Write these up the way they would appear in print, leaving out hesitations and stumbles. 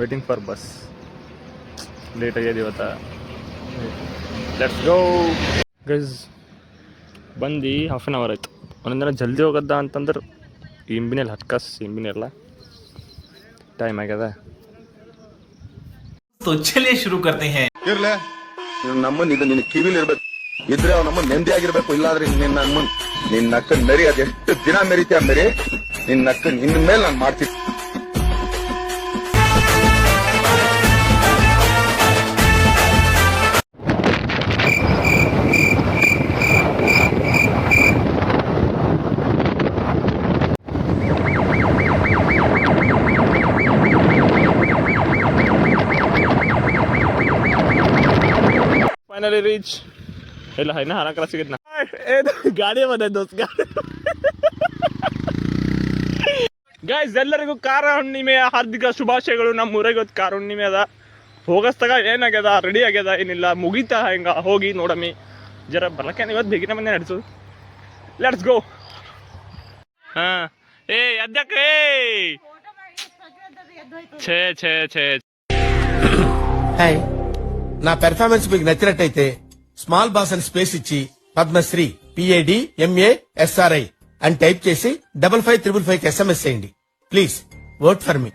Waiting for bus. Late ಆಗ್ಯದ ಇವತ್ತು. Let's go guys. ಬಂದು ಹಾಫ್ ಆನ್ ಅವರ್ ಆಯ್ತು. ಒಂದೊಂದು ದಿನ ಜಲ್ದಿ ಹೋಗದ್ದ ಅಂತಂದ್ರೆ ಇಂಬಿನಲ್ಲಿ ಹತ್ಕಸ್ ಇಂಬಿನೆಲ್ಲ ಟೈಮ್ ಆಗ್ಯದ. तो चलिए शुरू करते हैं. ಇರ್ಲೆ ನಮ್ಮನ್ ಇದು ನಿನ್ನ ಕಿವಿಲಿ ಇರ್ಬೇಕು. ಇದ್ರೆ ಅವ್ ನಮ್ಮನ್ ನೆಮ್ಮದಿ ಆಗಿರ್ಬೇಕು. ಇಲ್ಲಾದ್ರೆ ನಿನ್ನ ಅಕ್ಕನ್ ಮೆರಿ ಅದೆಷ್ಟು ದಿನ ಮೆರಿತೀಯ ಮೆರಿ. ನಿನ್ನ ಅಕ್ಕನ್ ಇನ್ ಮೇಲೆ ನಾನು ಮಾಡ್ತೀನಿ. Finally reach. ಇಲ್ಲ ಇನ್ನ ಹಣ ಕ್ರಾಸ್ ಸಿಗಿದ್ನ ಗಾಡಿ ಬಂದ ದೋಸ್ತ ಗಾಡಿ. ಗೈಸ್ ಎಲ್ಲರಿಗೂ ಕಾರ ಹುಣ್ಣಿಮೆಯ ಹಾರ್ದಿಕ ಶುಭಾಶಯಗಳು. ನಮ್ಮ ಊರಿಗೆ ಇವತ್ತು ಕಾರ ಹುಣ್ಣಿಮೆ ಅದ. ಹೋಗಸ್ತಾಗ ಏನಾಗ್ಯದ ರೆಡಿ ಆಗ್ಯದ ಏನಿಲ್ಲ ಮುಗಿತಾ ಹೆಂಗ ಹೋಗಿ ನೋಡಮ್ಮಿ ಜರ ಬರ್ಲಕ್ಕೆ ಇವತ್ತು ಬೇಗಿನ ಬಂದೆ ನಡೆಸು. Let's go. ಹಾ ಏ ಅದ್ಯಾಕೆ ಛೇ ಛೇ ಛೇ. హాయ్, నా పెర్ఫార్మెన్స్ మీకు నచ్చినట్టయితే స్మాల్ బాస్ అని స్పేస్ ఇచ్చి పద్మశ్రీ PADMASRI అని టైప్ చేసి 55555 SMS చేయండి. Please vote for me.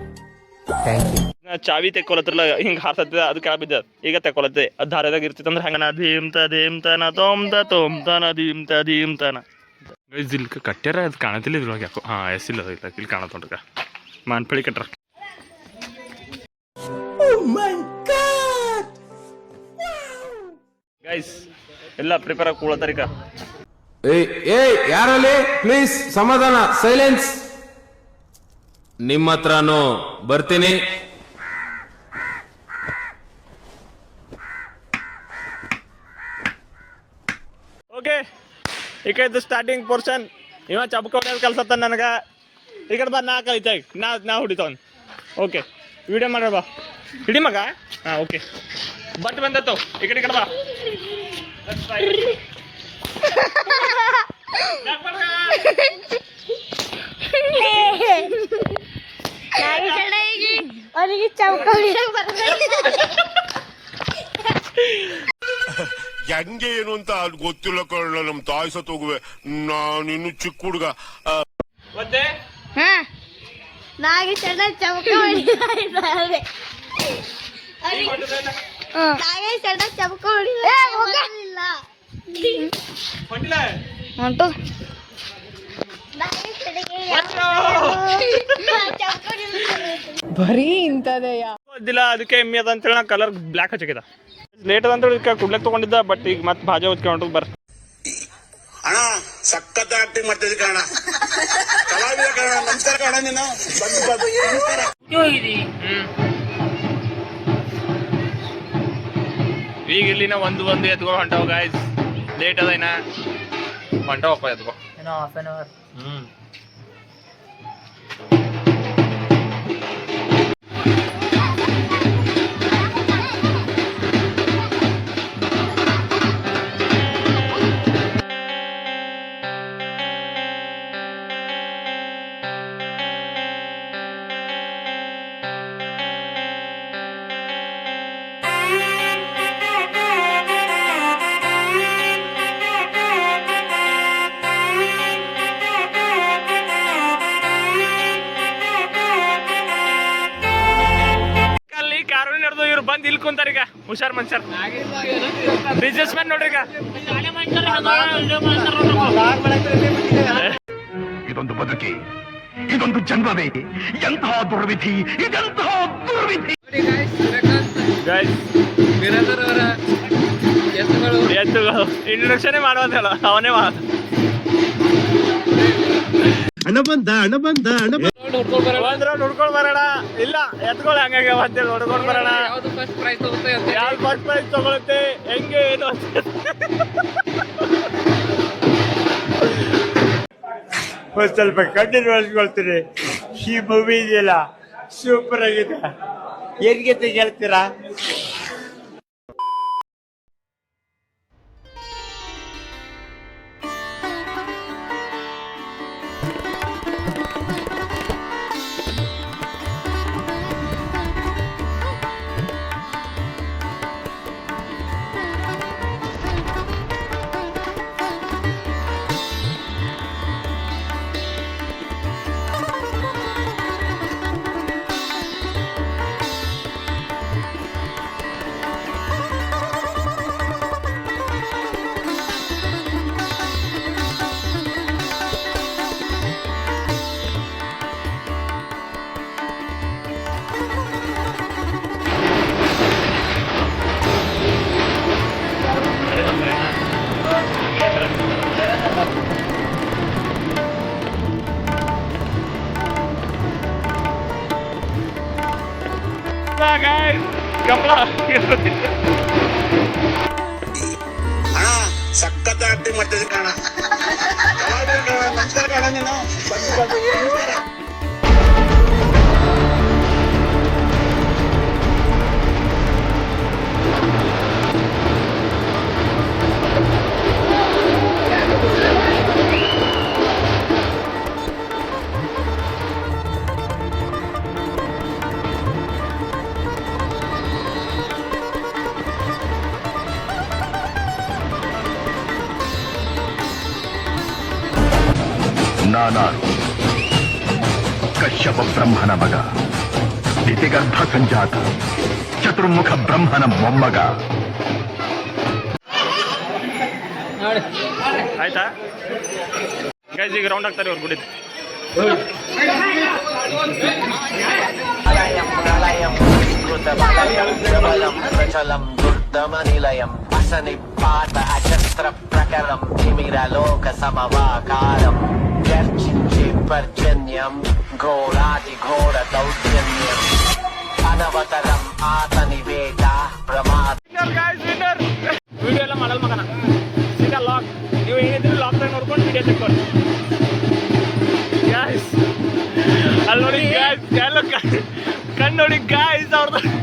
Thank you. ಚಾವಿ ತೆಕ್ಕೊಳತ್ರಲ್ಲ ಹಿಂಗೆ ಹಾರ್ತದ ಅದು ಕೆಳ ಬಿದ್ದ ಈಗ ತೆಕ್ಕೊಳತ್ತೆ. ಅದು ದಾರದಾಗ ಇರ್ತಿತ್ತು ಅಂದ್ರೆ ಹಂಗ ಧೀಮ್ತಾನ ತೋಮ್ತಾನ ಧೀಮ್ತಾನ. ಇಲ್ಲಿ ಕಟ್ಟ್ಯಾರ ಅದು ಕಾಣತಿಲ್ಲ ಇದ್ರೊಳಗೆ ಯಾಕೋ. ಹಾಂ ಎಸ್ಸಿಲ್ಲ ಇಲ್ಲ ಇಲ್ಲಿ ಕಾಣತ್ತೊಂಡ್ರಗ ಮಾನ್ಪಳಿ ಕಟ್ರ. ಗೈಸ್ ಎಲ್ಲ ಪ್ರಿಪೇರ್ ಆಗಿ ಕೂಳತ್ತಾರೀಗ. ಯಾರಲ್ಲಿ ಪ್ಲೀಸ್ ಸಮಾಧಾನ, ಸೈಲೆನ್ಸ್. ನಿಮ್ಮ ಹತ್ರನೂ ಬರ್ತೀನಿ. ಓಕೆ ಈಗ ಇದು ಸ್ಟಾರ್ಟಿಂಗ್ ಪೋರ್ಷನ್. ಇವ ಚಬಕ ಹೊಡೆಯೋದು ಕಲ್ಸತ್ತ ನನಗೆ. ಈ ಕಡೆ ಬಾ, ನಾ ಕಲಿತ ನಾ ಹೊಡಿತವನ್. ಓಕೆ ವಿಡಿಯೋ ಮಾಡ್ರ ಬಾ. ಹಿಡಿ ಮಗ. ಹಾಂ ಓಕೆ ಬಟ್ ಬಂದತ್ತು. ಈ ಕಡೆ ಬಾ. ಹೆಂಗೆ ಏನು ಅಂತ ಗೊತ್ತಿಲ್ಲ ಕಳ್ಳ. ನಮ್ ತಾಯಿ ಸತ್ ಹೋಗುವೆ. ನಾನಿನ್ನು ಚಿಕ್ಕ ಹುಡುಗ. ಮತ್ತೆ ನಾಗಿ ಚಂದ ಚಮಕ ಹೊಡಿಲ್ಲ. ಬರೀ ಇಂಥದೆಯ ಗೊತ್ತಿಲ್ಲ. ಅದಕ್ಕೆ ಎಮ್ಮಿ ಅದ ಅಂತೇಳಿ ನಾ ಕಲರ್ ಬ್ಲ್ಯಾಕ್ ಹಚ್ಚಿದ. ಲೇಟ್ ಅದ ಅಂತೇಳಿ ಕುಡ್ಲಕ್ ತಗೊಂಡಿದ್ದ. ಬಟ್ ಈಗ ಮತ್ತೆ ಭಾಜಾ ಹೊಚ್ಕೊಂಡು ಬರ್. ಅಣ್ಣ ಸಖತ್ ಆಕ್ಟಿಂಗ್ ಮಾಡ್ತಿದ್ದೆ ಕಣ. ಕಲಾವಿದ ಕಣ. ನಮಸ್ಕಾರ ಕಣ. ನೀನು ಈಗ ಇಲ್ಲಿನ ಒಂದು ಎತ್ಕೊ ಹೊಂಟವ ಗಾಯ್ಸ್. ಲೇಟ್ ಅದ ಇನ್ನ ಹೊಂಟವಪ್ಪ ಎತ್ಕೊ. Half an hour. ಇವ್ರು ಬಂದ್ ಇಲ್ಲಿ ಕುಂತಾರ ಈಗ. ಹುಷಾರ್ ಮನುಷ್ಯರ್ ಬಿಸ್ನೆಸ್ ಮ್ಯಾನ್ ನೋಡ್ರಿ ಈಗ. ಇದೊಂದು ಬದುಕಿ, ಇದೊಂದು ಜನ್ಮವೇ. ಎಂತಹ ದುರ್ವಿಧಿ, ಇದೆಂತಹ ದುರ್ವಿಧಿ. ಎತ್ತುಗಳು ಇಂಟ್ರೊಡಕ್ಷನ್ ಮಾಡುವಂತ ಹೇಳ ಅವನೇ ಮಾಡ. ಹಣ ಬಂದ ಹುಡ್ಕೊಂಡ್ ಬರೋಣ. ಇಲ್ಲ ಎತ್ಕೊಳ್ಳಿ ಹಂಗಾಗಿ ಅಂತೇಳಿ ಹುಡ್ಕೊಂಡ್ ಬರೋಣ. ಯಾವ್ದು ಫಸ್ಟ್ ಪ್ರೈಸ್ ತಗೊಳುತ್ತೆ ಹೆಂಗೆ ಏನು ಸ್ವಲ್ಪ ಕಂಟಿನ್ಯೂಸ್ಕೊಳ್ತೀನಿ. ಈ ಮೂವಿ ಇದೆಯಲ್ಲ ಸೂಪರ್ ಆಗಿದೆ. ಏನ್ಗೆ ಹೇಳ್ತೀರಾ? ಕಮಲ ಅಣ್ಣ ಸಖತ್ ಆಕ್ಟಿಂಗ್ ಮಾಡ್ತಿದ್ದೆ ಕಣ ಕಲಾವಿದ ಕಣ ನಮಸ್ಕಾರ ಕಣ ನೀನು ನಮಸ್ಕಾರ. ನಾನಾರು ಕಶ್ಯಪ ಬ್ರಹ್ಮನ ಮಗ, ದಿತಿಗರ್ಭ ಸಂಜಾತ, ಚತುರ್ಮುಖ ಬ್ರಹ್ಮನ ಮೊಮ್ಮಗ. ಆಯ್ತಾ ಗೈಸ್, ಈಗ ರೌಂಡ್ ಆಗ್ತಾರೆ ಅವ್ರು ಗುಡಿ. దుర్దమనిలయం అసనిపాత అచస్త్ర ప్రకరం తిమిరలోక సమవాకారం గర్జించే పర్జన్యం ఘోరాతి ఘోర దౌర్జన్యం అనవతరం ఆతని వేద ప్రమాద. ವಿಡಿಯೋ ಎಲ್ಲ ಮಾಡಲ್ ಮಗನ, ಸೀದಾ ಲಾಕ್. ನೀವು ಏನಿದ್ರು ಲಾಕ್ ಟೈಮ್ ನೋಡ್ಕೊಂಡು ವಿಡಿಯೋ ತೆಕ್ಕೊಳ್ಳಿ. ಗಾಯ್ಸ್ ಅಲ್ಲಿ ನೋಡಿ ಗಾಯ್ಸ್, ಎಲ್ಲ ಕಣ್ಣು ನೋಡಿ ಗಾಯ್ಸ್ ಅವ್ರದ್ದು.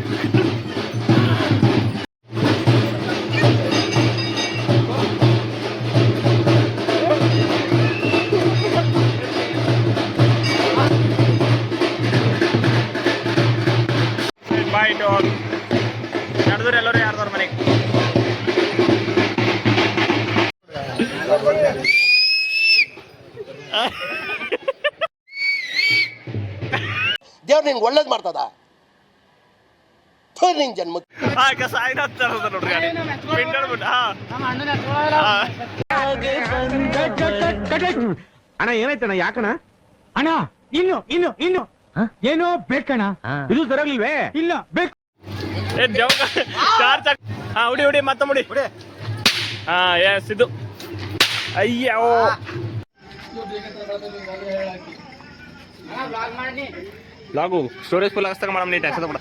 ಬಾಯ್ ಡಾಗ್ ನಡೆದ್ರೆ ಎಲ್ಲರೂ ಯಾರ್ದವ್ರ ಮನೆಗೆ. ದೇವ್ರು ನಿನ್ಗೆ ಒಳ್ಳೇದು ಮಾಡ್ತದ ನಿನ್ ಜನ್ಮ ಸಾಯಿನಾಥ್ ನೋಡ್ರಿ ಗಾಡಿ ಪಿಂಡಳ್ಬಿಟ್ಟು. ಅಣ್ಣ ಏನಾಯ್ತಣ್ಣ, ಯಾಕಣ್ಣ? ಅಣ್ಣ ಇನ್ನು ಏನೋ ಬೇಕಣ್ಣ, ಇದು ಸರಿಯಾಗ್ಲಿಲ್ವೇ? ಇಲ್ಲ ಬೇಕು. ಹುಡಿ ಮತ್ತ ಮುಡಿ. ಹಾ ಎಸ್, ಇದು ಅಯ್ಯೋ ಲಾಗು ಸ್ಟೋರೇಜ್ ಫುಲ್ ಆಗಿಸ್ತಾಗ ಮಾಡಮ್, ನೀ ಟೆನ್ಷನ್ ತಗೊಳ.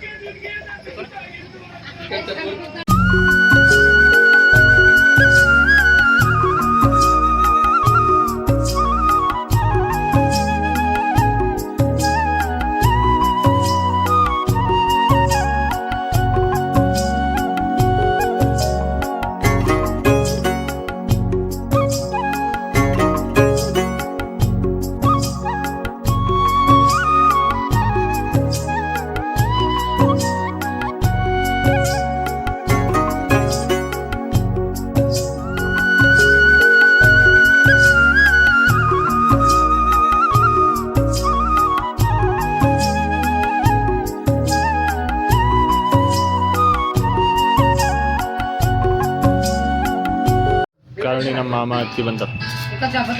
ಕಾರುಣಿ ನಮ್ಮ ಮಾಮ ಅತ್ತಿ ಬಂತ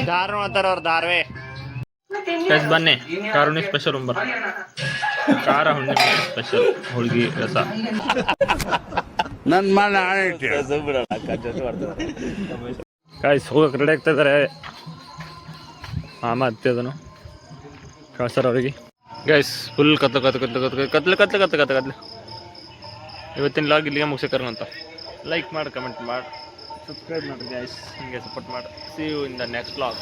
ದಾರು ಅಂತಾರ ಅವ್ರ ದಾರ್ವೆ. ಗೈಸ್ ಬನ್ನಿ, ಕಾರುಣಿ ಸ್ಪೆಷಲ್ ಉಂಬರ್, ಖಾರ ಹುಣ್ಣಿಮೆ ಸ್ಪೆಷಲ್ ಹೋಳಿಗೆ ರಸ. ನನ್ ಮನ ಗೈಸ್ ಹೋಗಕ್ಕೆ ರೆಡಿ ಆಗ್ತಾ ಇದಾರೆ ಮಾಮ ಅತ್ತಿ ಅದನು ಕಳ್ಸರ್ ಅವ್ರಿಗೆ. ಗೈಸ್ ಫುಲ್ ಕತ್ಲು. ಇವತ್ತಿನ ಲಾಗ್ ಇಲ್ಲಿಗೆ ಮುಗಿಸಕರ ಅಂತ. ಲೈಕ್ ಮಾಡಿ, ಕಮೆಂಟ್ ಮಾಡಿ, ಸಬ್ಸ್ಕ್ರೈಬ್ ಮಾಡಿ ಗೈಸ್, ಹಿಂಗೆ ಸಪೋರ್ಟ್ ಮಾಡಿ. See you in the next log.